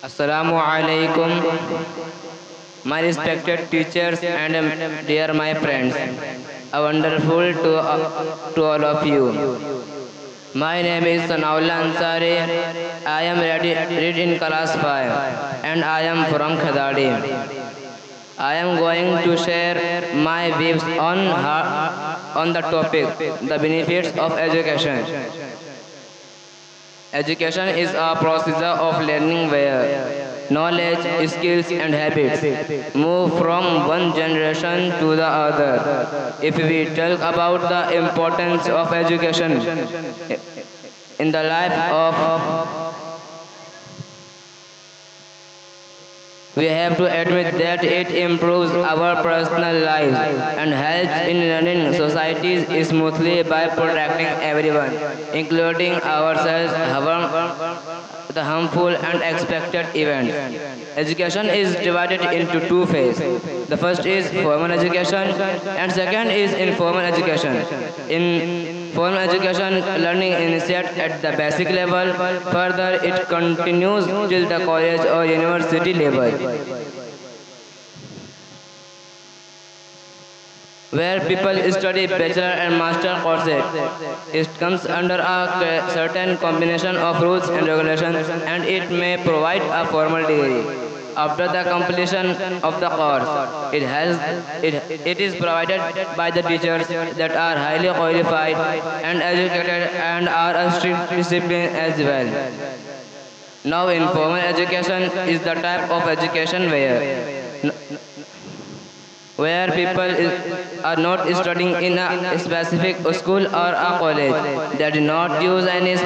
Assalamu alaikum, my respected teachers and dear my friends. A wonderful to all of you. My name is Sanaullah Ansari. I am read in class 5 and I am from Khadadi. I am going to share my views on the topic, the benefits of education. Education is a process of learning where knowledge, skills, and habits move from one generation to the other. If we talk about the importance of education in the life of, we have to admit that it improves our personal lives and helps in running societies smoothly by protecting everyone, including ourselves, the harmful and expected events. Education is divided into two phases. The first is formal education and second is informal education. In formal education, learning initiates at the basic level. Further, it continues till the college or university level, where people study bachelor and master courses. It comes under a certain combination of rules and regulations, and it may provide a formal degree. After the completion of the course, it is provided by the teachers that are highly qualified and educated and are a strict discipline as well. Now, informal education is the type of education where people are not studying in a specific school or a college. They do not use any